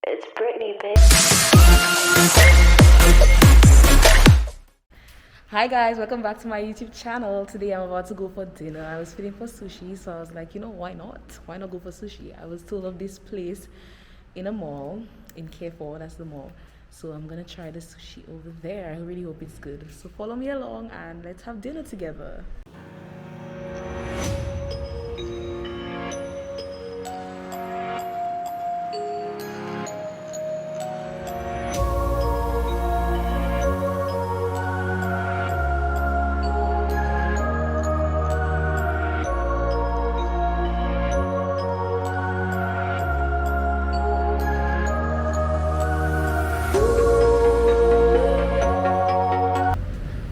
It's Britney, bitch. Hi guys, welcome back to my YouTube channel. Today I'm about to go for dinner. I was feeling for sushi, so I was like, you know, why not? Why not go for sushi? I was told of this place in a mall, in K4, that's the mall. So I'm gonna try the sushi over there. I really hope it's good. So follow me along and let's have dinner together.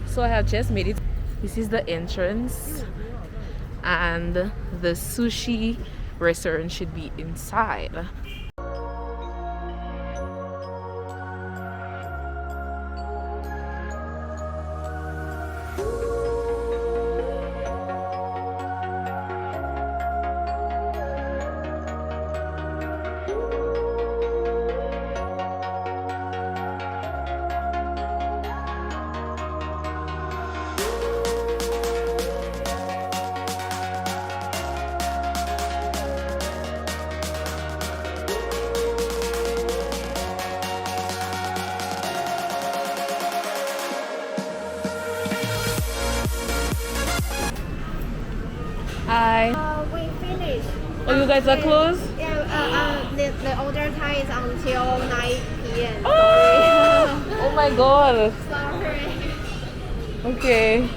So I have just made it. This is the entrance and the sushi restaurant should be inside. Hi. We finished. Oh, you guys are closed? Yeah, the order time is until 9 p.m. Oh, oh my god. Sorry. Okay.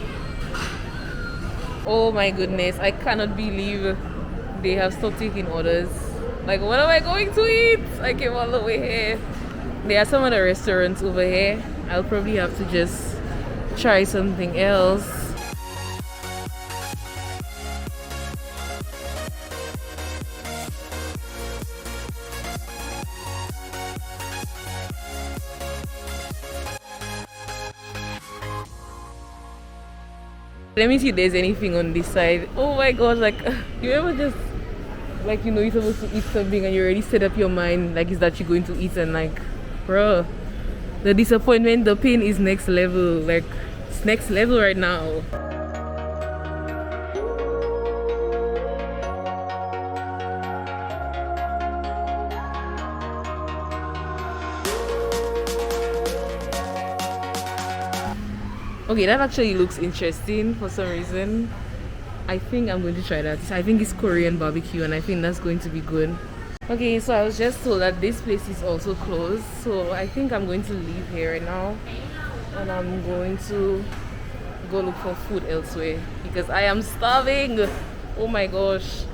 Oh my goodness, I cannot believe they have stopped taking orders. Like, what am I going to eat? I came all the way here. There are some other restaurants over here. I'll probably have to just try something else. Let me see if there's anything on this side. Oh my gosh, like, you ever just, like, you know you're supposed to eat something and you already set up your mind, like, is that you're going to eat, and like, bro, the disappointment, the pain is next level. Like, it's next level right now. Okay, that actually looks interesting for some reason. I think I'm going to try that. I think it's Korean barbecue and I think that's going to be good. Okay, so I was just told that this place is also closed. So I think I'm going to leave here right now. And I'm going to go look for food elsewhere because I am starving. Oh my gosh.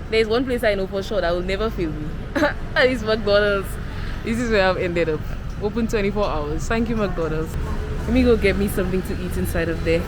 There's one place I know for sure that will never fail me. And it's McDonald's. This is where I've ended up. Open 24 hours. Thank you, McDonald's. Let me go get me something to eat inside of there.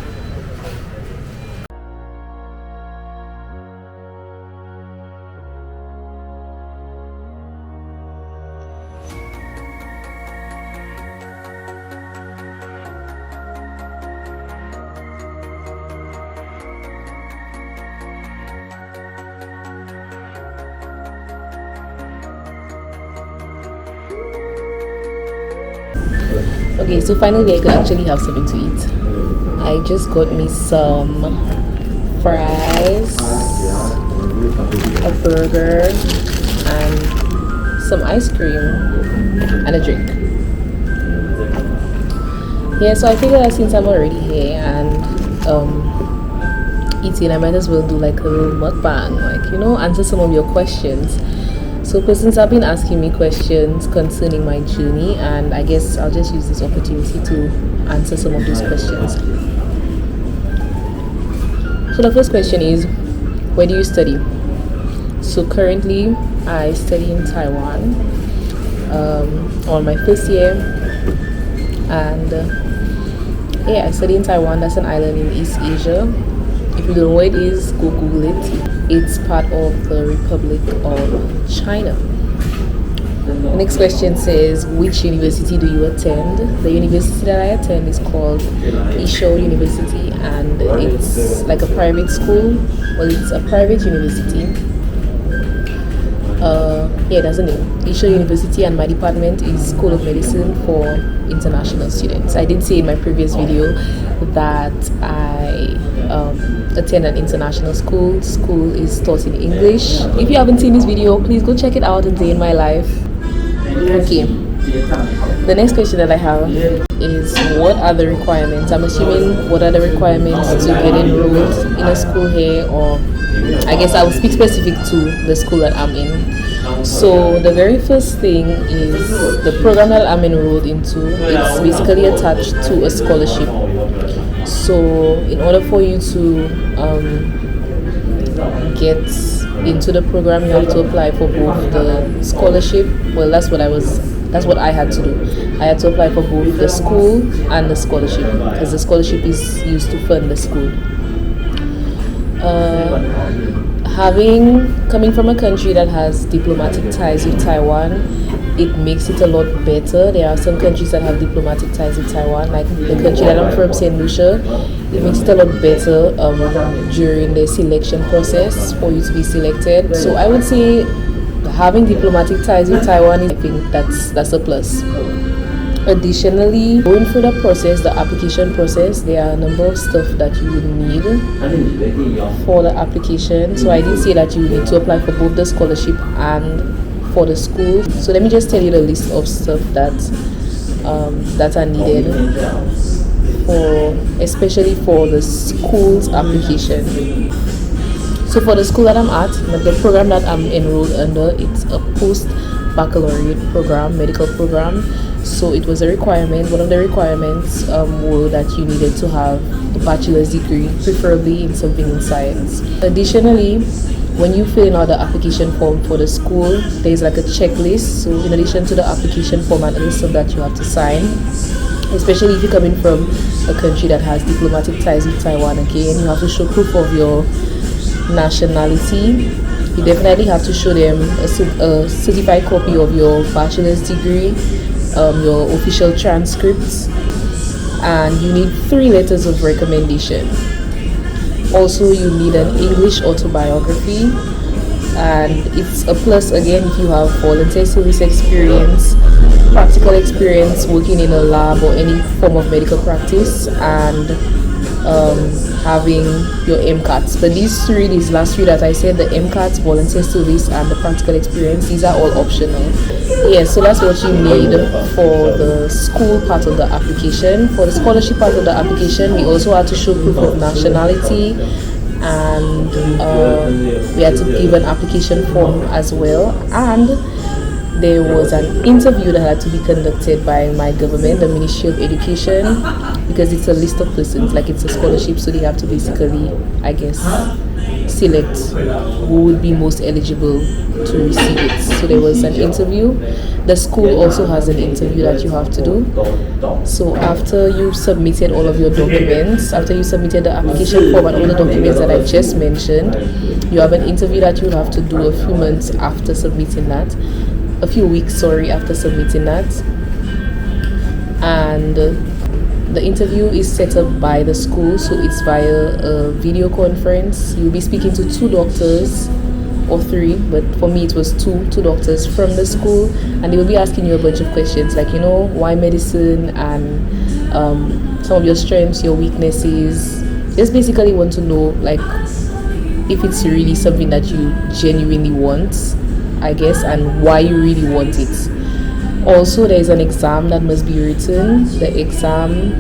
Okay, so finally I could actually have something to eat. I just got me some fries, a burger, and some ice cream, and a drink. Yeah, so I figured that since I'm already here and eating, I might as well do like a little mukbang, like, you know, answer some of your questions. So persons have been asking me questions concerning my journey, and I guess I'll just use this opportunity to answer some of those questions. So the first question is, where do you study? So currently I study in Taiwan on my first year And yeah, I study in Taiwan. That's an island in East Asia. If you don't know where it is, go Google it. It's part of the Republic of China. The next question says, which university do you attend? The university that I attend is called Isho University, and it's like a private school. Well, it's a private university. Yeah, that's the name. Isho University, and my department is School of Medicine for International Students. I did say in my previous video that I attend an international school. School is taught in English. If you haven't seen this video, please go check it out, a day in my life. Okay, the next question that I have is, what are the requirements? I'm assuming what are the requirements to get enrolled in a school here, or I guess I will speak specific to the school that I'm in. So the very first thing is the program that I'm enrolled into. It's basically attached to a scholarship. So in order for you to get into the program, you have to apply for both the scholarship. Well, that's what I had to do. I had to apply for both the school and the scholarship, because the scholarship is used to fund the school. Coming from a country that has diplomatic ties with Taiwan, it makes it a lot better. There are some countries that have diplomatic ties with Taiwan, like the country that I'm from, St. Lucia. It makes it a lot better during the selection process for you to be selected. So I would say having diplomatic ties with Taiwan, I think that's a plus. Additionally, going through the process, the application process, there are a number of stuff that you would need for the application. So I did say that you need to apply for both the scholarship and for the school. So let me just tell you the list of stuff that are needed especially for the school's application. So for the school that I'm at, the program that I'm enrolled under, it's a post-baccalaureate program, medical program. So it was a requirement. One of the requirements were that you needed to have a bachelor's degree, preferably in something in science. Additionally, when you fill in out the application form for the school, there's like a checklist. So in addition to the application form and other stuff that you have to sign, especially if you're coming from a country that has diplomatic ties with Taiwan, again, you have to show proof of your nationality. You definitely have to show them a certified copy of your bachelor's degree, your official transcripts, and you need 3 letters of recommendation. Also, you need an English autobiography, and it's a plus again if you have volunteer service experience, practical experience working in a lab or any form of medical practice, and having your MCATs. But these last 3 that I said, the MCATs, volunteer service, and the practical experience, these are all optional. So that's what you need for the school part of the application. For the scholarship part of the application, we also had to show proof of nationality, and we had to give an application form as well. And there was an interview that had to be conducted by my government, the Ministry of Education, because it's a list of persons, like it's a scholarship, so they have to basically, I guess, select who would be most eligible to receive it. So there was an interview. The school also has an interview that you have to do. So after you've submitted all of your documents, after you submitted the application form and all the documents that I just mentioned, you have an interview that you have to do a few months after submitting that. A few weeks, after submitting that. And the interview is set up by the school, so it's via a video conference. You'll be speaking to 2 doctors or 3, but for me it was two doctors from the school, and they will be asking you a bunch of questions like, why medicine, and some of your strengths, your weaknesses. Just basically want to know like if it's really something that you genuinely want, I guess, and why you really want it. Also, there is an exam that must be written. The exam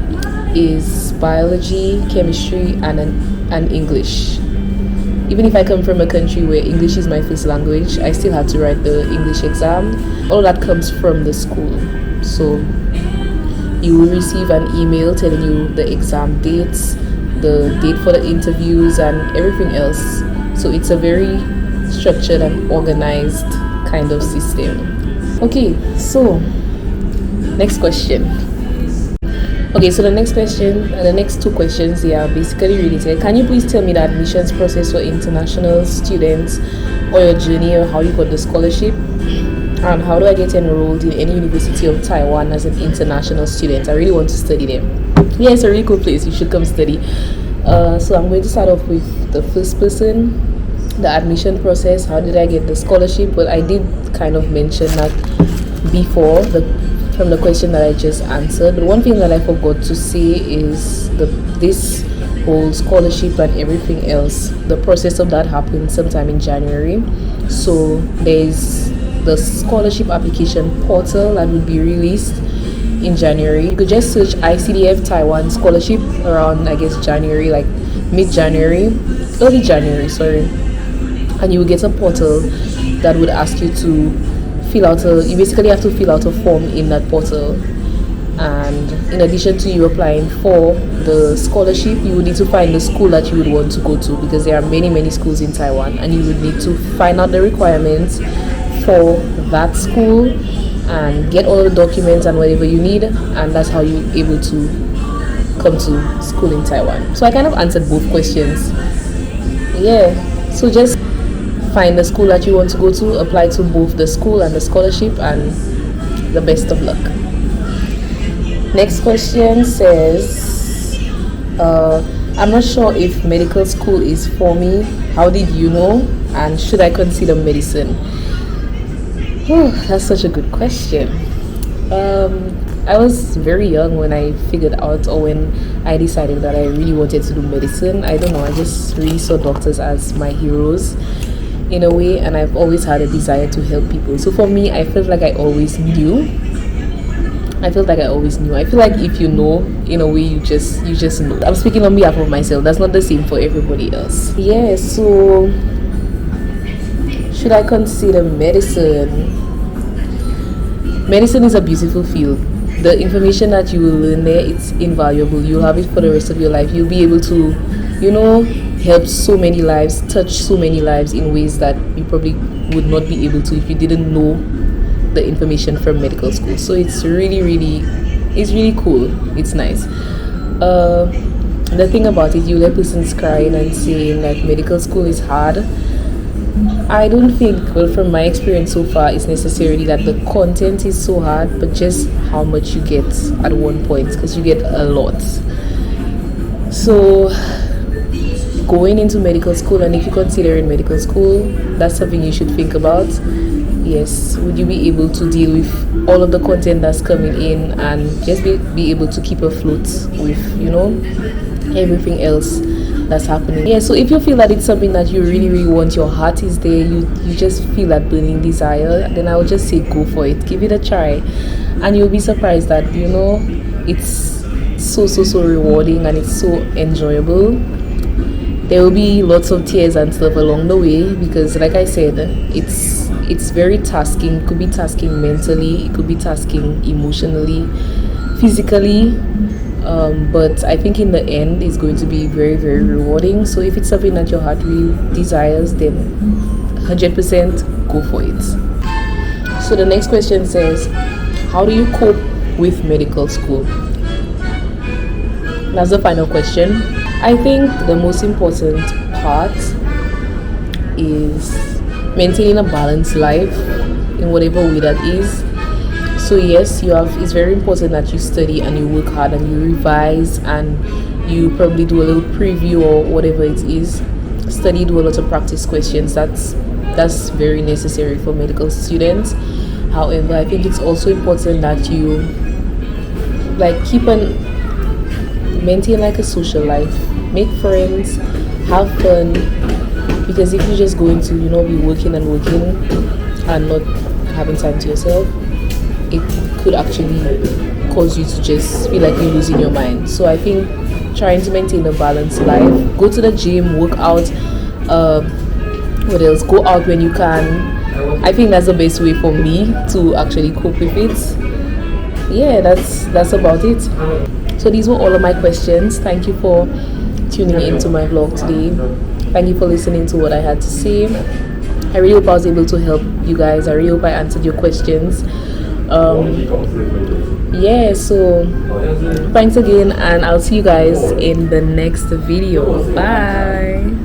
is biology, chemistry, and English. Even if I come from a country where English is my first language, I still had to write the English exam. All that comes from the school. So you will receive an email telling you the exam dates, the date for the interviews, and everything else. So it's a very structured and organized kind of system. Okay, so next question. Okay, so the next question, the next two questions, they are basically related. Can you please tell me the admissions process for international students, or your journey, or how you got the scholarship? And how do I get enrolled in any university of Taiwan as an international student? I really want to study there. Yeah, it's a really cool place. You should come study. So I'm going to start off with the first person, the admission process. How did I get the scholarship? Well, I did kind of mention that before from the question that I just answered. But one thing that I forgot to say is this whole scholarship and everything else. The process of that happened sometime in January. So there's the scholarship application portal that will be released in January. You could just search ICDF Taiwan scholarship around, I guess, January, like mid-January, early January, sorry. And you will get a portal that would ask you to you basically have to fill out a form in that portal. And in addition to you applying for the scholarship, you would need to find the school that you would want to go to, because there are many schools in Taiwan, and you would need to find out the requirements for that school and get all the documents and whatever you need, and that's how you're able to come to school in Taiwan. So I kind of answered both questions. Yeah, so just find the school that you want to go to, apply to both the school and the scholarship, and the best of luck. Next question says, I'm not sure if medical school is for me. How did you know? And should I consider medicine? Oh, that's such a good question. I was very young when I figured out, or when I decided that I really wanted to do medicine. I don't know, I just really saw doctors as my heroes in a way, and I've always had a desire to help people. So for me, I felt like I always knew. I feel like if you know, in a way, you just know. I'm speaking on behalf of myself. That's not the same for everybody else. Yeah, so should I consider medicine? Medicine is a beautiful field. The information that you will learn there, it's invaluable. You'll have it for the rest of your life. You'll be able to, help so many lives, touch so many lives in ways that you probably would not be able to if you didn't know the information from medical school. So it's really cool. It's nice. The thing about it, you let persons crying and saying that medical school is hard. I don't think, well, from my experience so far, it's necessarily that the content is so hard, but just how much you get at one point, because you get a lot. So going into medical school, and if you're considering medical school, that's something you should think about. Yes, would you be able to deal with all of the content that's coming in, and just be able to keep afloat with everything else that's happening? Yeah, so if you feel that it's something that you really want, your heart is there, you just feel that burning desire, then I would just say go for it, give it a try, and you'll be surprised that it's so rewarding, and it's so enjoyable. There will be lots of tears and stuff along the way, because like I said, it's very tasking. It could be tasking mentally, it could be tasking emotionally, physically, but I think in the end it's going to be very rewarding. So if it's something that your heart really desires, then 100% go for it. So the next question says, how do you cope with medical school? That's the final question. I think the most important part is maintaining a balanced life in whatever way that is. So yes, it's very important that you study and you work hard and you revise and you probably do a little preview or whatever it is. Study, do a lot of practice questions. That's very necessary for medical students. However, I think it's also important that you maintain a social life, make friends, have fun, because if you just going to be working and not having time to yourself, it could actually cause you to just feel like you're losing your mind. So I think trying to maintain a balanced life, go to the gym, work out, what else, go out when you can. I think that's the best way for me to actually cope with it. Yeah, that's about it. So these were all of my questions. Thank you for tuning into my vlog today. Thank you for listening to what I had to say. I really hope I was able to help you guys. I really hope I answered your questions. yeah, so thanks again, and I'll see you guys in the next video. Bye.